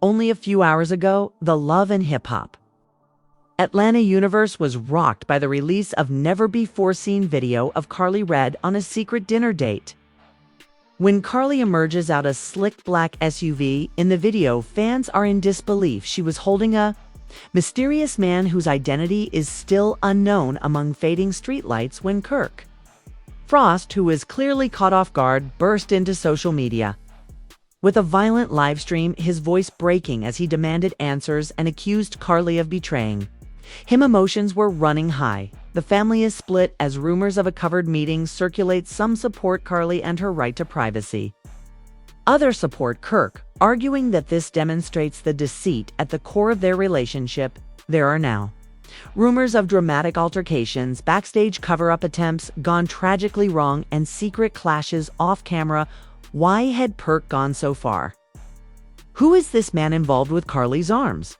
Only a few hours ago, the love and hip-hop. Atlanta universe was rocked by the release of never-before-seen video of Karlie Redd on a secret dinner date. When Karlie emerges out a slick black SUV in the video, fans are in disbelief. She was holding a mysterious man whose identity is still unknown among fading streetlights when Kirk Frost, who was clearly caught off guard, burst into social media with a violent live stream, his voice breaking as he demanded answers and accused Karlie of betraying him. Emotions were running high. The family is split as rumors of a covered meeting circulate. Some support Karlie and her right to privacy. Others support Kirk, arguing that this demonstrates the deceit at the core of their relationship. There are now rumors of dramatic altercations, backstage cover-up attempts gone tragically wrong, and secret clashes off camera. Why had Kirk gone so far? Who is this man involved with Karlie's arms?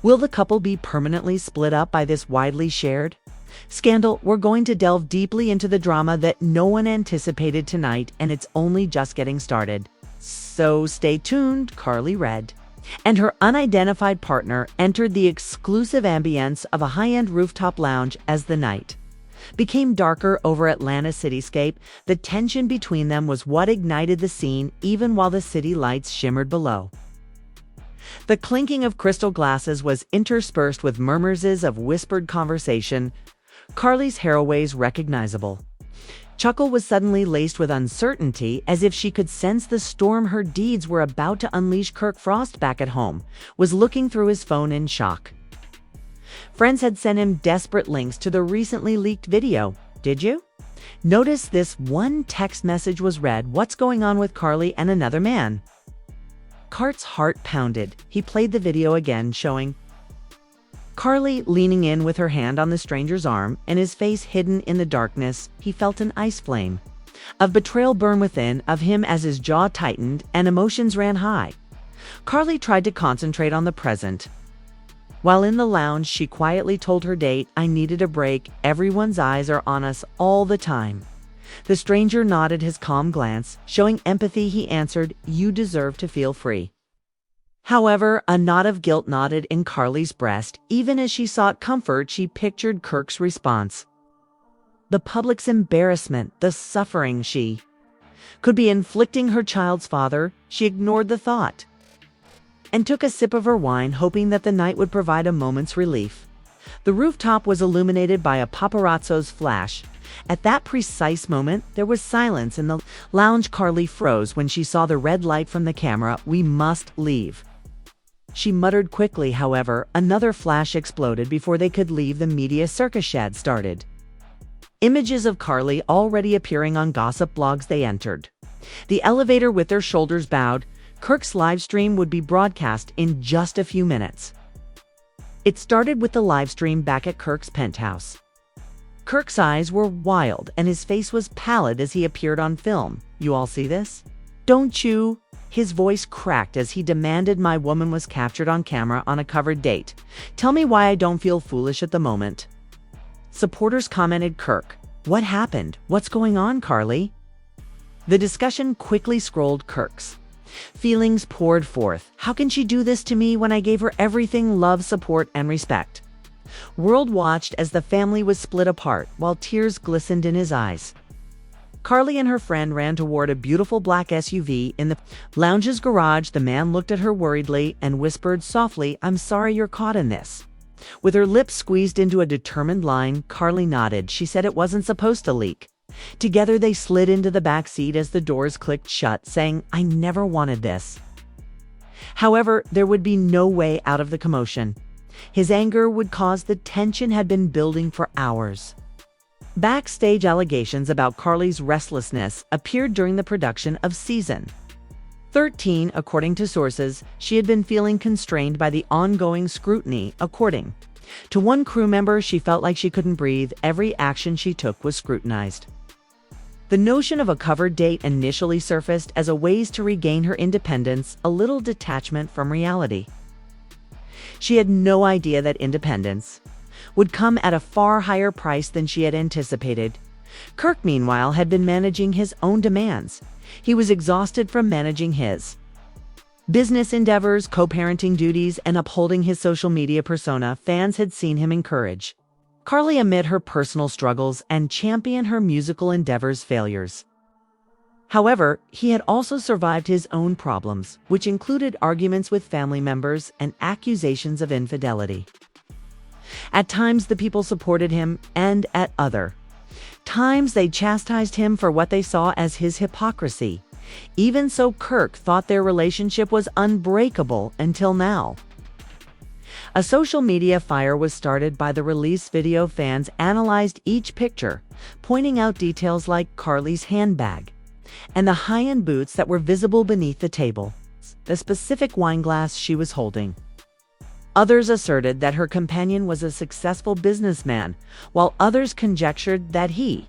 Will the couple be permanently split up by this widely shared scandal? We're going to delve deeply into the drama that no one anticipated tonight, and it's only just getting started. So stay tuned. Karlie Redd and her unidentified partner entered the exclusive ambience of a high-end rooftop lounge as the night became darker over Atlanta's cityscape. The tension between them was what ignited the scene, even while the city lights shimmered below. The clinking of crystal glasses was interspersed with murmurs of whispered conversation. Karlie's hairways recognizable chuckle was suddenly laced with uncertainty, as if she could sense the storm her deeds were about to unleash. Kirk Frost, back at home, was looking through his phone in shock. Friends had sent him desperate links to the recently leaked video. Did you notice this? One text message was read, "What's going on with Karlie and another man?" Kart's heart pounded. He played the video again, showing Karlie leaning in with her hand on the stranger's arm and his face hidden in the darkness. He felt an ice flame of betrayal burn within of him as his jaw tightened and emotions ran high. Karlie tried to concentrate on the present. While in the lounge, she quietly told her date, "I needed a break. Everyone's eyes are on us all the time." The stranger nodded, his calm glance showing empathy. He answered, "You deserve to feel free." However, a knot of guilt knotted in Karlie's breast. Even as she sought comfort, she pictured Kirk's response. The public's embarrassment, the suffering she could be inflicting her child's father. She ignored the thought and took a sip of her wine, hoping that the night would provide a moment's relief. The rooftop was illuminated by a paparazzo's flash. At that precise moment, there was silence in the lounge. Karlie froze when she saw the red light from the camera. "We must leave," she muttered quickly. However, another flash exploded before they could leave. The media circus had started. Images of Karlie already appearing on gossip blogs. They entered the elevator with their shoulders bowed. Kirk's live stream would be broadcast in just a few minutes. It started with the live stream back at Kirk's penthouse. Kirk's eyes were wild and his face was pallid as he appeared on film. "You all see this, don't you?" His voice cracked as he demanded. "My woman was captured on camera on a covered date. Tell me why I don't feel foolish at the moment." Supporters commented, "Kirk, what happened? What's going on, Karlie?" The discussion quickly scrolled. Kirk's feelings poured forth. "How can she do this to me when I gave her everything: love, support, and respect?" World watched as the family was split apart, while tears glistened in his eyes. Karlie and her friend ran toward a beautiful black SUV in the lounge's garage. The man looked at her worriedly and whispered softly, "I'm sorry you're caught in this." With her lips squeezed into a determined line, Karlie nodded. She said it wasn't supposed to leak. Together they slid into the back seat as the doors clicked shut, saying, "I never wanted this." However, there would be no way out of the commotion. His anger would cause the tension had been building for hours. Backstage allegations about Karlie's restlessness appeared during the production of season 13. According to sources, she had been feeling constrained by the ongoing scrutiny. According to one crew member, she felt like she couldn't breathe. Every action she took was scrutinized. The notion of a covered date initially surfaced as a ways to regain her independence, a little detachment from reality. She had no idea that independence would come at a far higher price than she had anticipated. Kirk, meanwhile, had been managing his own demands. He was exhausted from managing his. Business endeavors, co-parenting duties, and upholding his social media persona, fans had seen him encourage Karlie amid her personal struggles and champion her musical endeavors' failures. However, he had also survived his own problems, which included arguments with family members and accusations of infidelity. At times, the people supported him, and at other times, they chastised him for what they saw as his hypocrisy. Even so, Kirk thought their relationship was unbreakable until now. A social media fire was started by the release video. Fans analyzed each picture, pointing out details like Karlie's handbag and the high-end boots that were visible beneath the table, the specific wine glass she was holding. Others asserted that her companion was a successful businessman, while others conjectured that he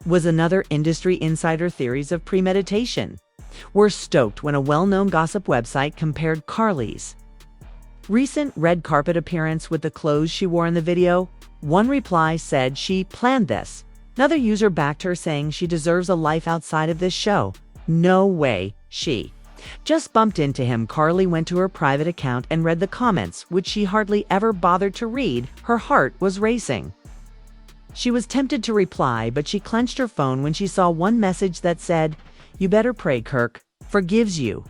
was another industry insider. Theories of premeditation were stoked when a well-known gossip website compared Karlie's recent red carpet appearance with the clothes she wore in the video. One reply said she planned this. Another user backed her, saying she deserves a life outside of this show. No way, she just bumped into him. Karlie went to her private account and read the comments, which she hardly ever bothered to read. Her heart was racing. She was tempted to reply, but she clenched her phone when she saw one message that said, "You better pray Kirk forgives you."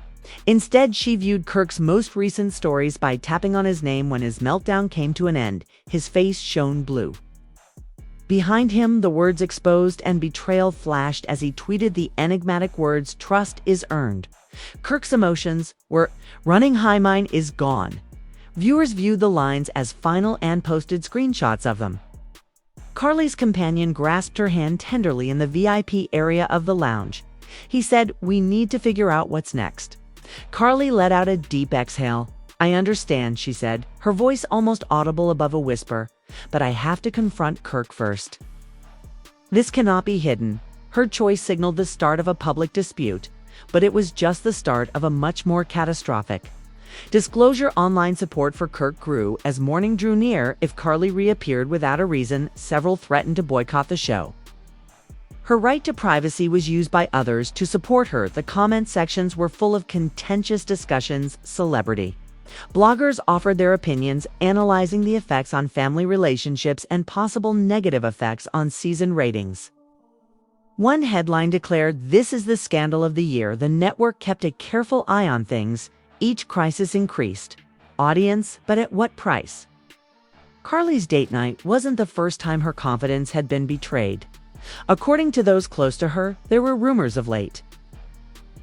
Instead, she viewed Kirk's most recent stories by tapping on his name. When his meltdown came to an end, his face shone blue. Behind him, the words "exposed" and "betrayal" flashed as he tweeted the enigmatic words, "Trust is earned." Kirk's emotions were running high. "Mine is gone." Viewers viewed the lines as final and posted screenshots of them. Karlie's companion grasped her hand tenderly in the VIP area of the lounge. He said, "We need to figure out what's next." Karlie let out a deep exhale. "I understand," she said, her voice almost audible above a whisper, "but I have to confront Kirk first. This cannot be hidden." Her choice signaled the start of a public dispute, but it was just the start of a much more catastrophic disclosure. Online support for Kirk grew as morning drew near. If Karlie reappeared without a reason, several threatened to boycott the show. Her right to privacy was used by others to support her. The comment sections were full of contentious discussions. Celebrity bloggers offered their opinions, analyzing the effects on family relationships and possible negative effects on season ratings. One headline declared, "This is the scandal of the year." The network kept a careful eye on things. Each crisis increased audience, but at what price? Karlie's date night wasn't the first time her confidence had been betrayed. According to those close to her, there were rumors of late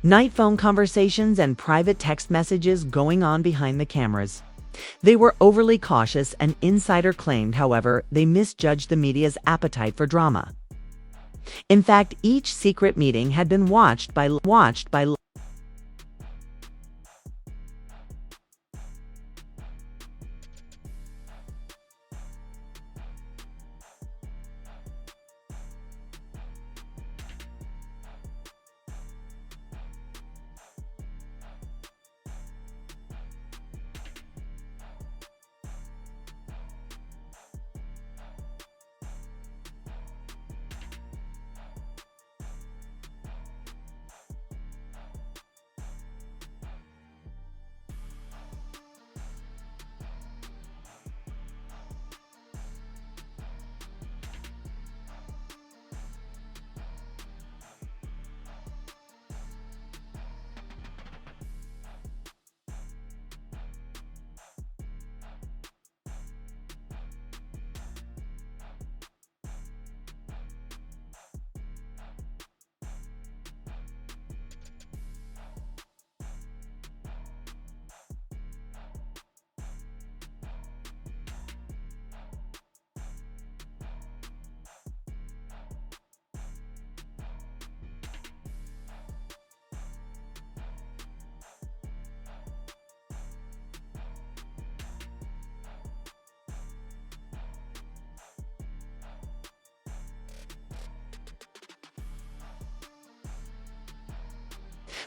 night phone conversations and private text messages going on behind the cameras. They were overly cautious. An insider claimed, however, they misjudged the media's appetite for drama. In fact, each secret meeting had been watched by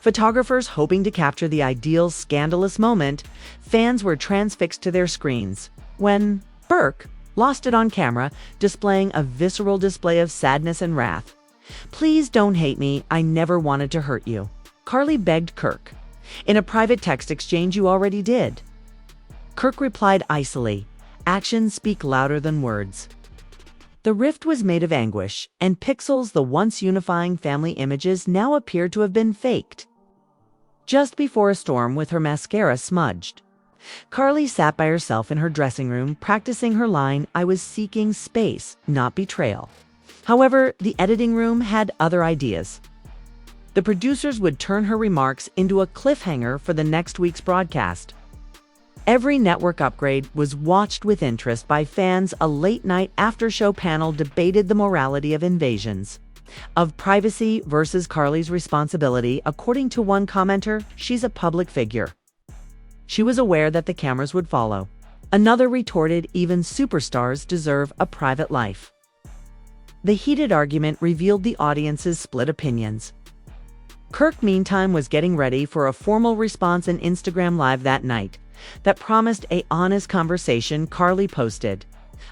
photographers hoping to capture the ideal scandalous moment. Fans were transfixed to their screens when Kirk lost it on camera, displaying a visceral display of sadness and wrath. "Please don't hate me. I never wanted to hurt you," Karlie begged Kirk. In a private text exchange you already did." Kirk replied icily, "Actions speak louder than words." The rift was made of anguish, and pixels, the once unifying family images, now appeared to have been faked. Just before a storm with her mascara smudged, Karlie sat by herself in her dressing room, practicing her line, "I was seeking space, not betrayal." However, the editing room had other ideas. The producers would turn her remarks into a cliffhanger for the next week's broadcast. Every network upgrade was watched with interest by fans. A late-night after-show panel debated the morality of invasions, of privacy versus Karlie's responsibility. According to one commenter, "She's a public figure. She was aware that the cameras would follow." Another retorted, "Even superstars deserve a private life." The heated argument revealed the audience's split opinions. Kirk, meantime, was getting ready for a formal response in Instagram Live that night that promised an honest conversation. Karlie posted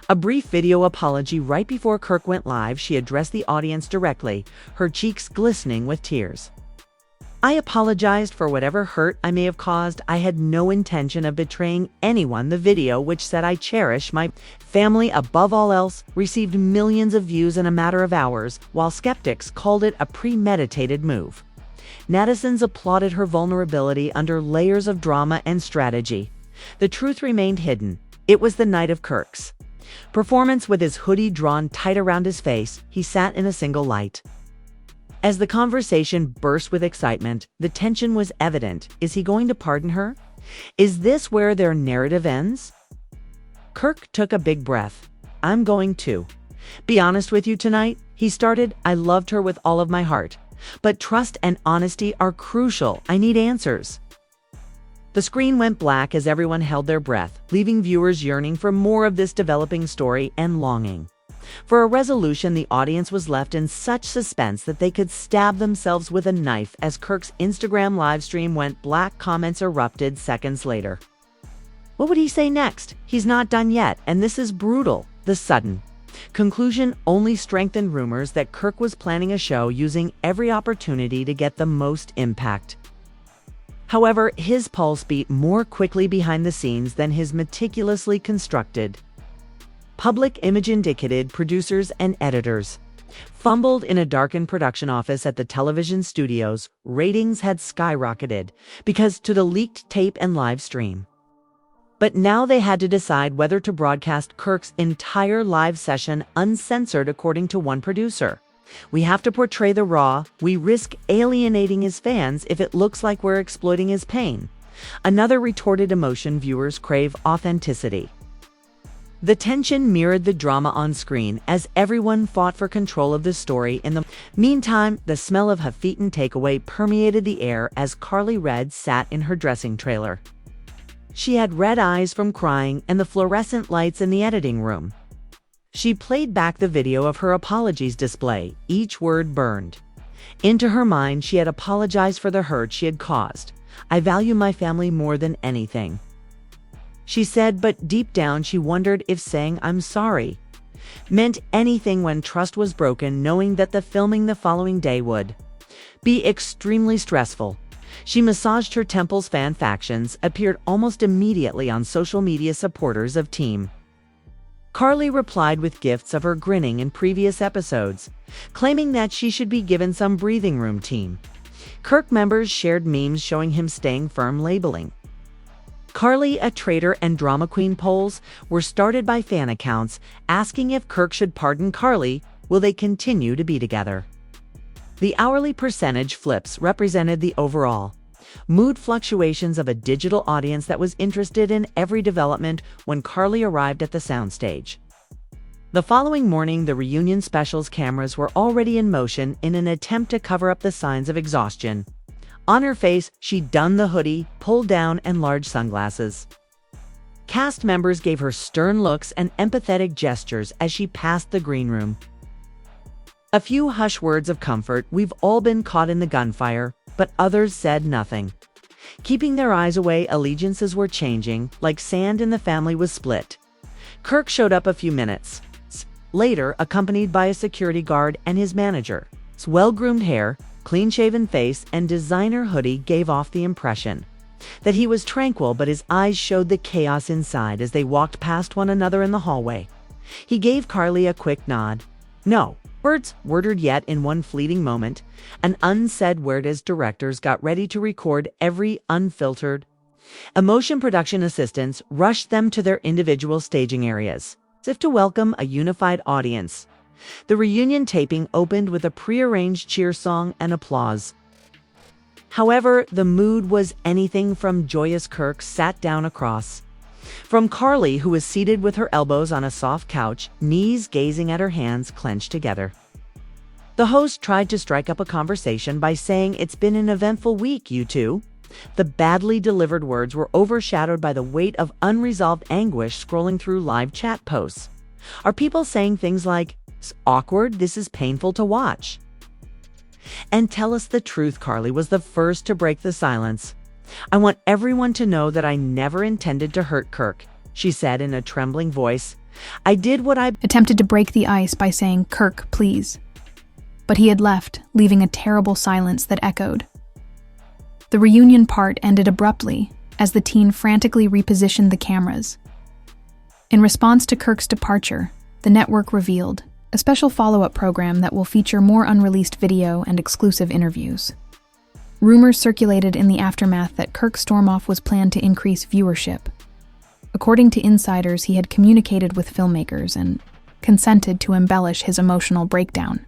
a brief video apology right before Kirk went live. She addressed the audience directly, her cheeks glistening with tears. "I apologized for whatever hurt I may have caused. I had no intention of betraying anyone." The video, which said "I cherish my family above all else," received millions of views in a matter of hours, while skeptics called it a premeditated move. Netizens applauded her vulnerability under layers of drama and strategy. The truth remained hidden. It was the night of Kirk's performance. With his hoodie drawn tight around his face, he sat in a single light. As the conversation burst with excitement, the tension was evident. Is he going to pardon her? Is this where their narrative ends? Kirk took a big breath. "I'm going to be honest with you tonight," he started. "I loved her with all of my heart. But trust and honesty are crucial. I need answers." The screen went black as everyone held their breath, leaving viewers yearning for more of this developing story and longing for a resolution. The audience was left in such suspense that they could stab themselves with a knife. As Kirk's Instagram live stream went black, comments erupted seconds later. What would he say next? He's not done yet, and this is brutal. The sudden conclusion only strengthened rumors that Kirk was planning a show, using every opportunity to get the most impact. However, his pulse beat more quickly behind the scenes than his meticulously constructed public image indicated. Producers and editors fumbled in a darkened production office at the television studios. Ratings had skyrocketed because to the leaked tape and live stream. But now they had to decide whether to broadcast Kirk's entire live session uncensored. According to one producer, "We have to portray the raw. We risk alienating his fans if it looks like we're exploiting his pain." Another retorted, "Emotion. Viewers crave authenticity." The tension mirrored the drama on screen as everyone fought for control of the story. In the meantime, the smell of half-eaten takeaway permeated the air as Karlie Redd sat in her dressing trailer. She had red eyes from crying and the fluorescent lights in the editing room. She played back the video of her apologies display, each word burned into her mind. She had apologized for the hurt she had caused. "I value my family more than anything," she said, but deep down she wondered if saying "I'm sorry" meant anything when trust was broken, knowing that the filming the following day would be extremely stressful. She massaged her temples. Fan factions appeared almost immediately on social media. Supporters of Team Karlie replied with gifts of her grinning in previous episodes, claiming that she should be given some breathing room. Team Kirk members shared memes showing him staying firm, labeling Karlie a traitor, and drama queen polls were started by fan accounts asking if Kirk should pardon Karlie. Will they continue to be together? The hourly percentage flips represented the overall mood fluctuations of a digital audience that was interested in every development. When Karlie arrived at the soundstage the following morning, the reunion specials cameras were already in motion in an attempt to cover up the signs of exhaustion. On her face, she'd donned the hoodie, pulled down, and large sunglasses. Cast members gave her stern looks and empathetic gestures as she passed the green room. A few hush words of comfort. "We've all been caught in the gunfire," but others said nothing. Keeping their eyes away, allegiances were changing, like sand in the family was split. Kirk showed up a few minutes later, accompanied by a security guard and his manager. His well-groomed hair, clean-shaven face and designer hoodie gave off the impression that he was tranquil, but his eyes showed the chaos inside as they walked past one another in the hallway. He gave Karlie a quick nod. No words worded yet in one fleeting moment, an unsaid word as directors got ready to record every unfiltered. Emotion production assistants rushed them to their individual staging areas, as if to welcome a unified audience. The reunion taping opened with a prearranged cheer song and applause. However, the mood was anything from joyous. Kirk sat down across from Karlie, who was seated with her elbows on a soft couch, knees gazing at her hands clenched together. The host tried to strike up a conversation by saying, "It's been an eventful week, you two." The badly delivered words were overshadowed by the weight of unresolved anguish scrolling through live chat posts. Are people saying things like, "It's awkward, this is painful to watch"? And tell us the truth, Karlie was the first to break the silence. "I want everyone to know that I never intended to hurt Kirk," she said in a trembling voice. "I did what I attempted to break the ice by saying, 'Kirk, please.' But he had left, leaving a terrible silence that echoed. The reunion part ended abruptly as the teen frantically repositioned the cameras. In response to Kirk's departure, the network revealed a special follow-up program that will feature more unreleased video and exclusive interviews. Rumors circulated in the aftermath that Kirk's storm-off was planned to increase viewership. According to insiders, he had communicated with filmmakers and consented to embellish his emotional breakdown.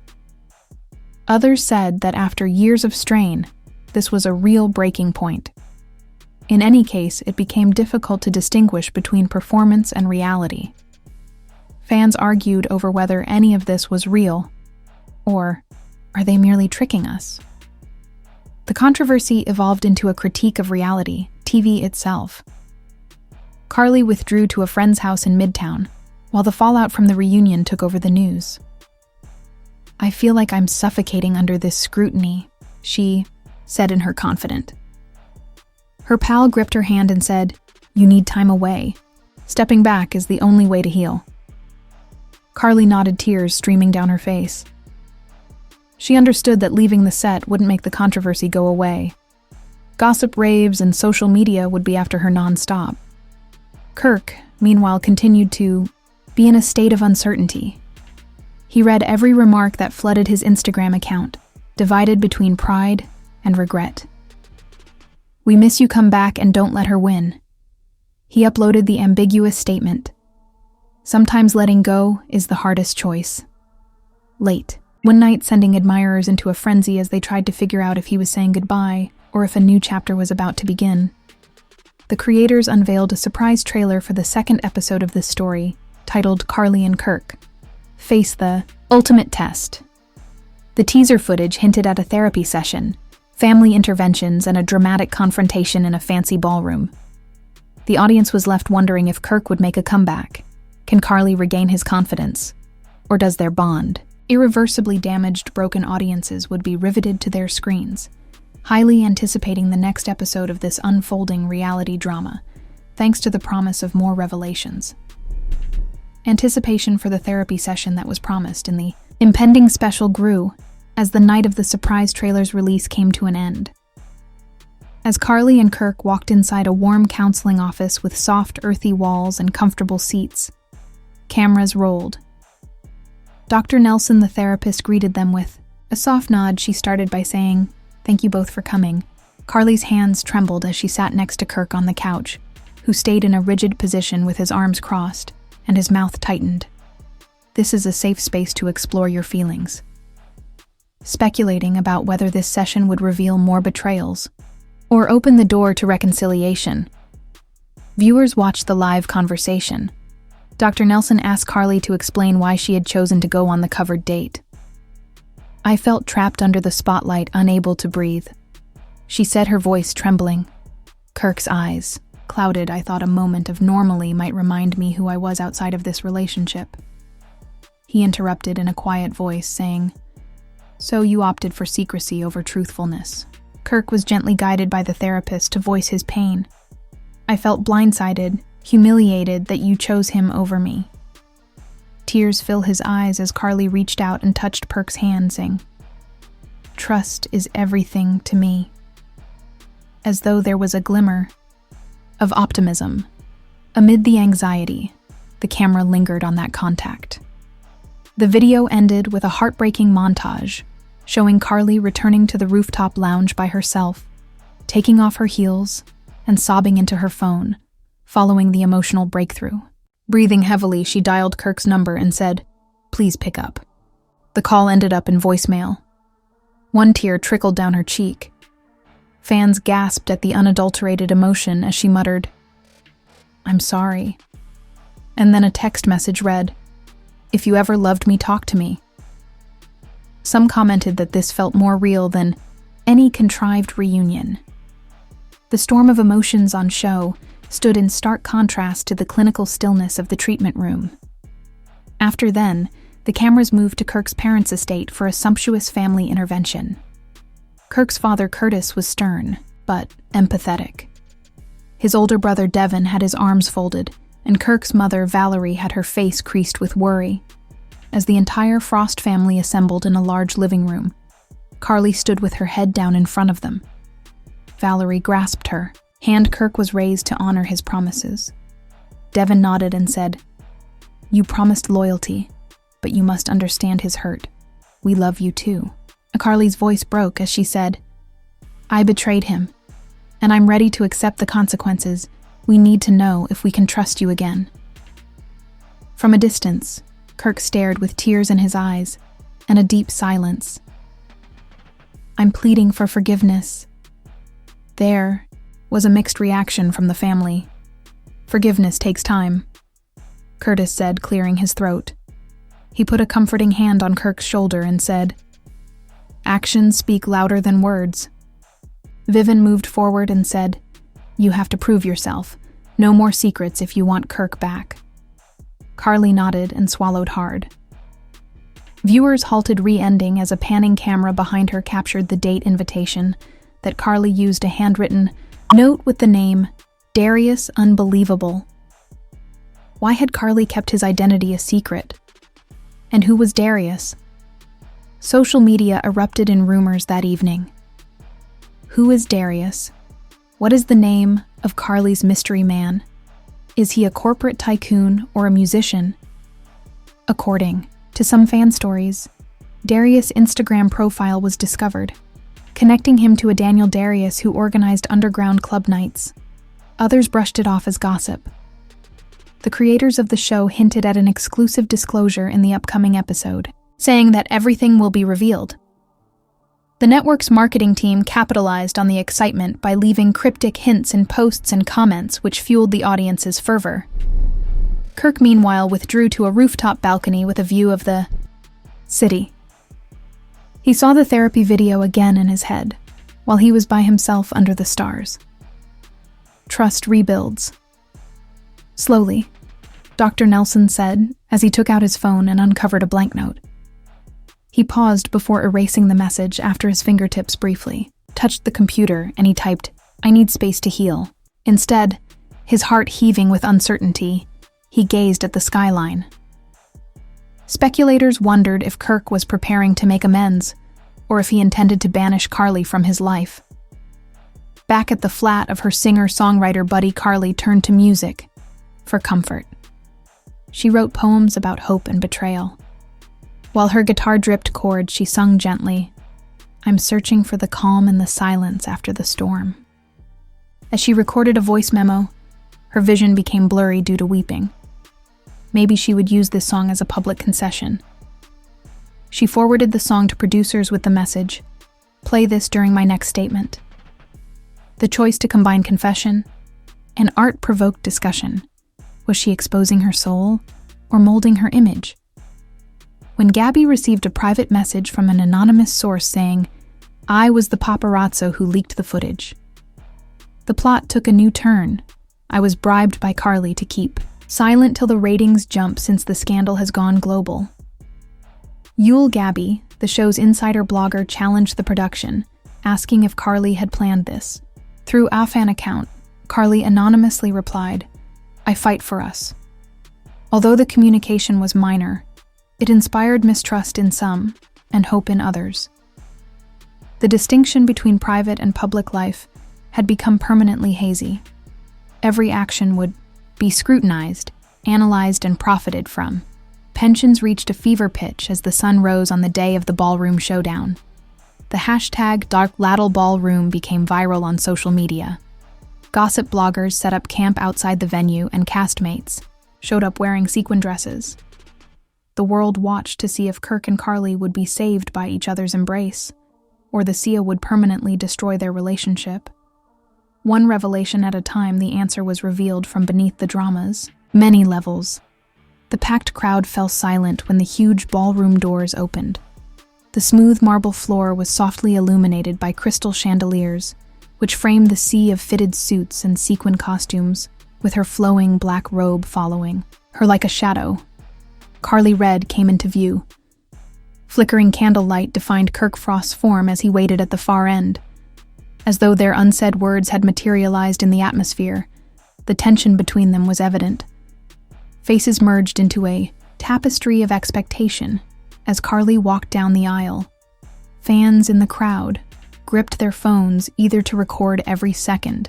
Others said that after years of strain, this was a real breaking point. In any case, it became difficult to distinguish between performance and reality. Fans argued over whether any of this was real, or are they merely tricking us? The controversy evolved into a critique of reality, TV itself. Karlie withdrew to a friend's house in Midtown, while the fallout from the reunion took over the news. "I feel like I'm suffocating under this scrutiny," she said in her confident. Her pal gripped her hand and said, "You need time away. Stepping back is the only way to heal." Karlie nodded, tears streaming down her face. She understood that leaving the set wouldn't make the controversy go away. Gossip raves and social media would be after her non-stop. Kirk, meanwhile, continued to be in a state of uncertainty. He read every remark that flooded his Instagram account, divided between pride and regret. "We miss you, come back and don't let her win." He uploaded the ambiguous statement, "Sometimes letting go is the hardest choice." Late, one night sending admirers into a frenzy as they tried to figure out if he was saying goodbye or if a new chapter was about to begin. The creators unveiled a surprise trailer for the second episode of this story, titled Karlie and Kirk Face the Ultimate Test. The teaser footage hinted at a therapy session, family interventions, and a dramatic confrontation in a fancy ballroom. The audience was left wondering if Kirk would make a comeback. Can Karlie regain his confidence? Or does their bond? Irreversibly damaged, broken audiences would be riveted to their screens, highly anticipating the next episode of this unfolding reality drama, thanks to the promise of more revelations. Anticipation for the therapy session that was promised in the impending special grew as the night of the surprise trailer's release came to an end. As Karlie and Kirk walked inside a warm counseling office with soft, earthy walls and comfortable seats, cameras rolled. Dr. Nelson, the therapist, greeted them with a soft nod. She started by saying, "Thank you both for coming." Karlie's hands trembled as she sat next to Kirk on the couch, who stayed in a rigid position with his arms crossed and his mouth tightened. "This is a safe space to explore your feelings." Speculating about whether this session would reveal more betrayals or open the door to reconciliation, viewers watched the live conversation. Dr. Nelson asked Karlie to explain why she had chosen to go on the covered date. "I felt trapped under the spotlight, unable to breathe," she said, her voice trembling. Kirk's eyes clouded. "I thought a moment of normally might remind me who I was outside of this relationship." He interrupted in a quiet voice, saying, "So you opted for secrecy over truthfulness." Kirk was gently guided by the therapist to voice his pain. "I felt blindsided, humiliated that you chose him over me." Tears filled his eyes as Karlie reached out and touched Kirk's hand, saying, trust is everything to me. As though there was a glimmer of optimism. Amid the anxiety, the camera lingered on that contact. The video ended with a heartbreaking montage, showing Karlie returning to the rooftop lounge by herself, taking off her heels and sobbing into her phone, following the emotional breakthrough. Breathing heavily, she dialed Kirk's number and said, "Please pick up." The call ended up in voicemail. One tear trickled down her cheek. Fans gasped at the unadulterated emotion as she muttered, "I'm sorry." And then a text message read, "If you ever loved me, talk to me." Some commented that this felt more real than any contrived reunion. The storm of emotions on show stood in stark contrast to the clinical stillness of the treatment room. After then, the cameras moved to Kirk's parents' estate for a sumptuous family intervention. Kirk's father, Curtis, was stern, but empathetic. His older brother, Devin, had his arms folded, and Kirk's mother, Valerie, had her face creased with worry. As the entire Frost family assembled in a large living room, Karlie stood with her head down in front of them. Valerie grasped her. Hand Kirk was raised to honor his promises. Devin nodded and said, "You promised loyalty, but you must understand his hurt. We love you too." Karlie's voice broke as she said, "I betrayed him, and I'm ready to accept the consequences. We need to know if we can trust you again." From a distance, Kirk stared with tears in his eyes and a deep silence. "I'm pleading for forgiveness." There was a mixed reaction from the family. "Forgiveness takes time," Curtis said, clearing his throat. He put a comforting hand on Kirk's shoulder and said, "Actions speak louder than words." Vivian moved forward and said, "You have to prove yourself. No more secrets if you want Kirk back." Karlie nodded and swallowed hard. Viewers halted re-ending as a panning camera behind her captured the date invitation that Karlie used a handwritten note with the name Darius Unbelievable. Why had Karlie kept his identity a secret? And who was Darius? Social media erupted in rumors that evening. Who is Darius? What is the name of Karlie's mystery man? Is he a corporate tycoon or a musician? According to some fan stories, Darius' Instagram profile was discovered, connecting him to a Daniel Darius who organized underground club nights. Others brushed it off as gossip. The creators of the show hinted at an exclusive disclosure in the upcoming episode, saying that everything will be revealed. The network's marketing team capitalized on the excitement by leaving cryptic hints in posts and comments which fueled the audience's fervor. Kirk, meanwhile, withdrew to a rooftop balcony with a view of the city. He saw the therapy video again in his head, while he was by himself under the stars. Trust rebuilds. Slowly, Dr. Nelson said as he took out his phone and uncovered a blank note. He paused before erasing the message after his fingertips briefly touched the computer and he typed, "I need space to heal." Instead, his heart heaving with uncertainty, he gazed at the skyline. Speculators wondered if Kirk was preparing to make amends, or if he intended to banish Karlie from his life. Back at the flat of her singer-songwriter buddy, Karlie turned to music for comfort. She wrote poems about hope and betrayal. While her guitar dripped chords, she sung gently, "I'm searching for the calm in the silence after the storm." As she recorded a voice memo, her vision became blurry due to weeping. Maybe she would use this song as a public concession. She forwarded the song to producers with the message, "Play this during my next statement." The choice to combine confession and art provoked discussion. Was she exposing her soul or molding her image? When Gabby received a private message from an anonymous source saying, "I was the paparazzo who leaked the footage," the plot took a new turn. "I was bribed by Karlie to keep silent till the ratings jump since the scandal has gone global." Yule Gabby, the show's insider blogger, challenged the production, asking if Karlie had planned this. Through a fan account, Karlie anonymously replied, "I fight for us." Although the communication was minor, it inspired mistrust in some and hope in others. The distinction between private and public life had become permanently hazy. Every action would be scrutinized, analyzed, and profited from. Tensions reached a fever pitch as the sun rose on the day of the ballroom showdown. The hashtag #DarkLaddleBallroom became viral on social media. Gossip bloggers set up camp outside the venue, and castmates showed up wearing sequin dresses. The world watched to see if Kirk and Karlie would be saved by each other's embrace, or the sea would permanently destroy their relationship. One revelation at a time, the answer was revealed from beneath the drama's many levels. The packed crowd fell silent when the huge ballroom doors opened. The smooth marble floor was softly illuminated by crystal chandeliers, which framed the sea of fitted suits and sequin costumes, with her flowing black robe following her like a shadow. Karlie Red came into view. Flickering candlelight defined Kirk Frost's form as he waited at the far end. As though their unsaid words had materialized in the atmosphere, the tension between them was evident. Faces merged into a tapestry of expectation as Karlie walked down the aisle. Fans in the crowd gripped their phones, eager to record every second.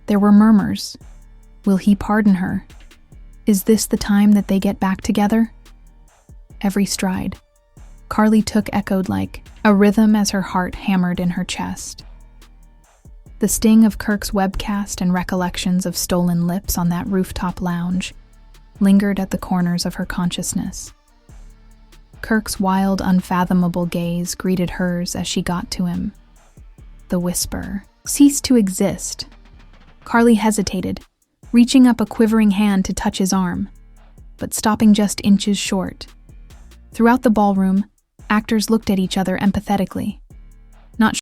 There were murmurs. Will he pardon her? Is this the time that they get back together? Every stride Karlie took echoed like a rhythm as her heart hammered in her chest. The sting of Kirk's webcast and recollections of stolen lips on that rooftop lounge lingered at the corners of her consciousness. Kirk's wild, unfathomable gaze greeted hers as she got to him. The whisper ceased to exist. Karlie hesitated, reaching up a quivering hand to touch his arm, but stopping just inches short. Throughout the ballroom, actors looked at each other empathetically.